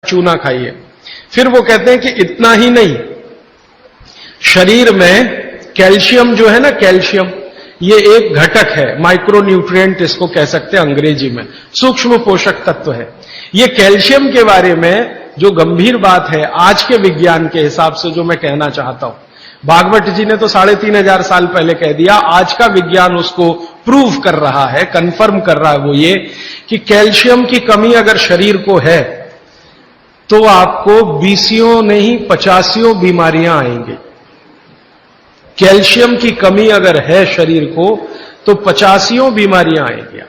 चूना खाइए। फिर वो कहते हैं कि इतना ही नहीं, शरीर में कैल्शियम जो है ना, कैल्शियम ये एक घटक है, माइक्रो न्यूट्रिएंट इसको कह सकते हैं अंग्रेजी में, सूक्ष्म पोषक तत्व है। ये कैल्शियम के बारे में जो गंभीर बात है आज के विज्ञान के हिसाब से जो मैं कहना चाहता हूं, भागवत जी ने तो 3500 साल पहले कह दिया, आज का विज्ञान उसको प्रूव कर रहा है, कंफर्म कर रहा है, वो ये कि कैल्शियम की कमी अगर शरीर को है तो आपको 20 नहीं 85 बीमारियां आएंगी। कैल्शियम की कमी अगर है शरीर को तो 85 बीमारियां आएंगी।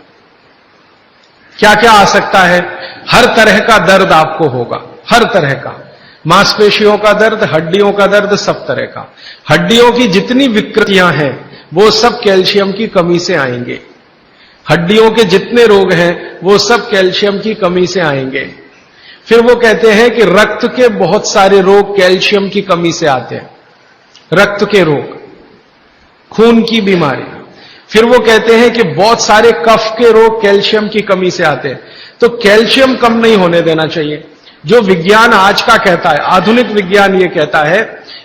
क्या क्या आ सकता है? हर तरह का दर्द आपको होगा, हर तरह का, मांसपेशियों का दर्द, हड्डियों का दर्द, सब तरह का। हड्डियों की जितनी विकृतियां हैं वो सब कैल्शियम की कमी से आएंगे। हड्डियों के जितने रोग हैं वो सब कैल्शियम की कमी से आएंगे। फिर वो कहते हैं कि रक्त के बहुत सारे रोग कैल्शियम की कमी से आते हैं, रक्त के रोग, खून की बीमारी। फिर वो कहते हैं कि बहुत सारे कफ के रोग कैल्शियम की कमी से आते हैं। तो कैल्शियम कम नहीं होने देना चाहिए। जो विज्ञान आज का कहता है, आधुनिक विज्ञान ये कहता है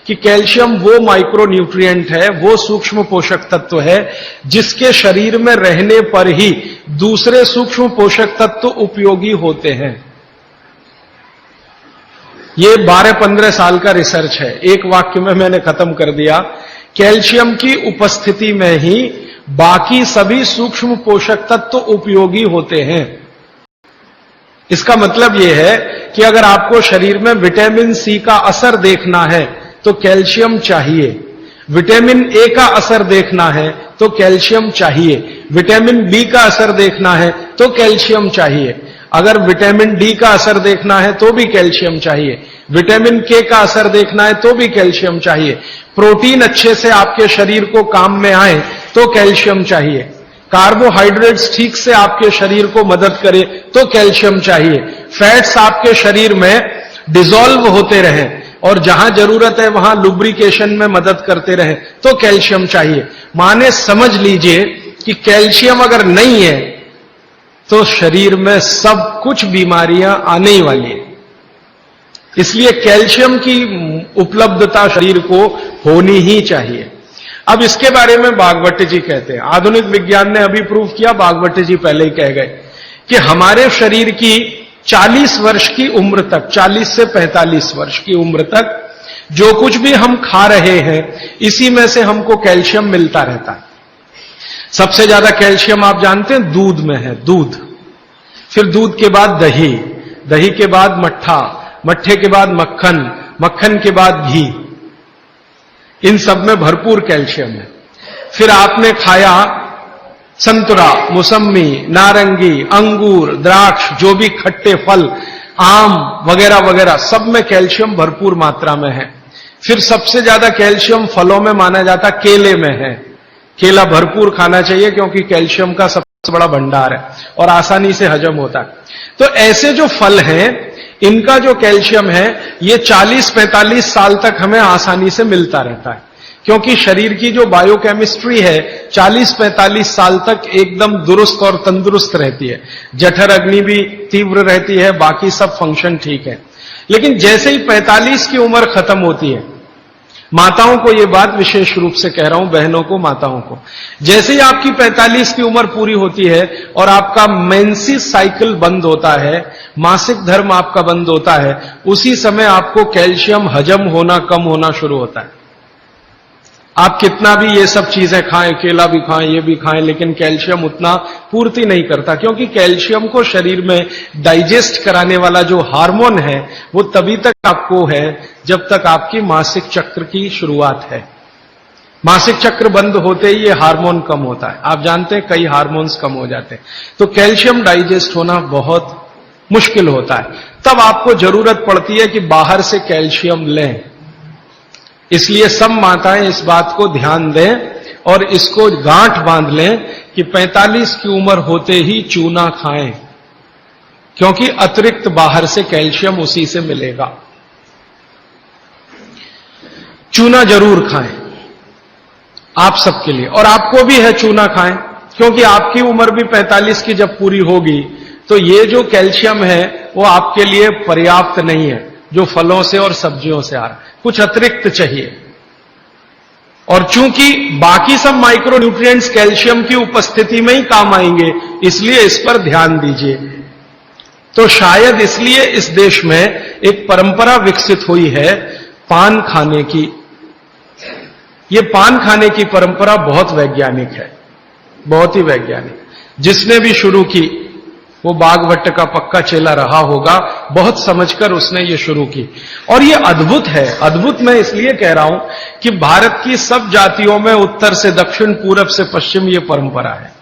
कि कैल्शियम वो माइक्रो न्यूट्रिएंट है, वो सूक्ष्म पोषक तत्व है जिसके शरीर में रहने पर ही दूसरे सूक्ष्म पोषक तत्व उपयोगी होते हैं। ये 12-15 साल का रिसर्च है, एक वाक्य में मैंने खत्म कर दिया। कैल्शियम की उपस्थिति में ही बाकी सभी सूक्ष्म पोषक तत्व उपयोगी होते हैं। इसका मतलब यह है कि अगर आपको शरीर में विटामिन सी का असर देखना है तो कैल्शियम चाहिए, विटामिन ए का असर देखना है तो कैल्शियम चाहिए, विटामिन बी का असर देखना है तो कैल्शियम चाहिए, अगर विटामिन डी का असर देखना है तो भी कैल्शियम चाहिए, विटामिन के का असर देखना है तो भी कैल्शियम चाहिए, प्रोटीन अच्छे से आपके शरीर को काम में आए तो कैल्शियम चाहिए, कार्बोहाइड्रेट्स ठीक से आपके शरीर को मदद करे तो कैल्शियम चाहिए, फैट्स आपके शरीर में डिसॉल्व होते रहें और जहां जरूरत है वहां लुब्रिकेशन में मदद करते रहें तो कैल्शियम चाहिए। माने समझ लीजिए कि कैल्शियम अगर नहीं है तो शरीर में सब कुछ बीमारियां आने ही वाली है। इसलिए कैल्शियम की उपलब्धता शरीर को होनी ही चाहिए। अब इसके बारे में भागवत जी कहते हैं, आधुनिक विज्ञान ने अभी प्रूव किया, भागवत जी पहले ही कह गए कि हमारे शरीर की 40 वर्ष की उम्र तक, 40 से 45 वर्ष की उम्र तक जो कुछ भी हम खा रहे हैं इसी में से हमको कैल्शियम मिलता रहता है। सबसे ज्यादा कैल्शियम आप जानते हैं दूध में है, दूध, फिर दूध के बाद दही, दही के बाद मट्ठा, मट्ठे के बाद मक्खन, मक्खन के बाद घी, इन सब में भरपूर कैल्शियम है। फिर आपने खाया संतरा, मौसम्मी, नारंगी, अंगूर, द्राक्ष, जो भी खट्टे फल, आम वगैरह वगैरह, सब में कैल्शियम भरपूर मात्रा में है। फिर सबसे ज्यादा कैल्शियम फलों में माना जाता केले में है। केला भरपूर खाना चाहिए क्योंकि कैल्शियम का सबसे बड़ा भंडार है और आसानी से हजम होता है। तो ऐसे जो फल हैं इनका जो कैल्शियम है ये 40-45 साल तक हमें आसानी से मिलता रहता है, क्योंकि शरीर की जो बायोकेमिस्ट्री है 40-45 साल तक एकदम दुरुस्त और तंदुरुस्त रहती है। जठर अग्नि भी तीव्र रहती है, बाकी सब फंक्शन ठीक है। लेकिन जैसे ही 45 की उम्र खत्म होती है, माताओं को यह बात विशेष रूप से कह रहा हूं, बहनों को, माताओं को, जैसे ही आपकी 45 की उम्र पूरी होती है और आपका मेंसेस साइकिल बंद होता है, मासिक धर्म आपका बंद होता है, उसी समय आपको कैल्शियम हजम होना कम होना शुरू होता है। आप कितना भी ये सब चीजें खाएं, केला भी खाएं, ये भी खाएं, लेकिन कैल्शियम उतना पूर्ति नहीं करता, क्योंकि कैल्शियम को शरीर में डाइजेस्ट कराने वाला जो हार्मोन है वो तभी तक आपको है जब तक आपकी मासिक चक्र की शुरुआत है। मासिक चक्र बंद होते ही ये हार्मोन कम होता है। आप जानते हैं कई हार्मोन्स कम हो जाते हैं, तो कैल्शियम डाइजेस्ट होना बहुत मुश्किल होता है। तब आपको जरूरत पड़ती है कि बाहर से कैल्शियम लें। इसलिए सब माताएं इस बात को ध्यान दें और इसको गांठ बांध लें कि 45 की उम्र होते ही चूना खाएं, क्योंकि अतिरिक्त बाहर से कैल्शियम उसी से मिलेगा। चूना जरूर खाएं आप सबके लिए, और आपको भी है चूना खाएं, क्योंकि आपकी उम्र भी 45 की जब पूरी होगी तो ये जो कैल्शियम है वो आपके लिए पर्याप्त नहीं है, जो फलों से और सब्जियों से आ रहा है, कुछ अतिरिक्त चाहिए। और चूंकि बाकी सब माइक्रोन्यूट्रिएंट्स कैल्शियम की उपस्थिति में ही काम आएंगे, इसलिए इस पर ध्यान दीजिए। तो शायद इसलिए इस देश में एक परंपरा विकसित हुई है पान खाने की। ये पान खाने की परंपरा बहुत वैज्ञानिक है, बहुत ही वैज्ञानिक। जिसने भी शुरू की वो बागवट का पक्का चेला रहा होगा, बहुत समझकर उसने ये शुरू की। और ये अद्भुत है। अद्भुत मैं इसलिए कह रहा हूं कि भारत की सब जातियों में उत्तर से दक्षिण, पूरब से पश्चिम ये परंपरा है।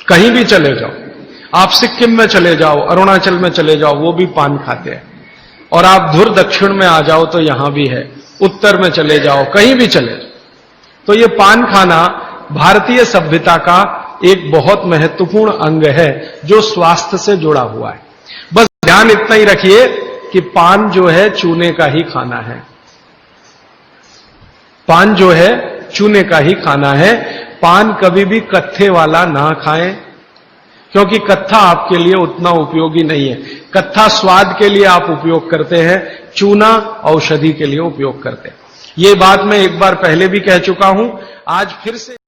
कहीं भी चले जाओ, आप सिक्किम में चले जाओ, अरुणाचल में चले जाओ, वो भी पान खाते हैं। और आप धुर दक्षिण में आ जाओ तो यहां भी है, उत्तर में चले जाओ, कहीं भी चले जाओ। तो ये पान खाना भारतीय सभ्यता का एक बहुत महत्वपूर्ण अंग है जो स्वास्थ्य से जुड़ा हुआ है। बस ध्यान इतना ही रखिए कि पान जो है चूने का ही खाना है। पान जो है चूने का ही खाना है। पान कभी भी कत्थे वाला ना खाएं, क्योंकि कत्था आपके लिए उतना उपयोगी नहीं है। कत्था स्वाद के लिए आप उपयोग करते हैं, चूना औषधि के लिए उपयोग करते हैं। ये बात मैं एक बार पहले भी कह चुका हूं, आज फिर से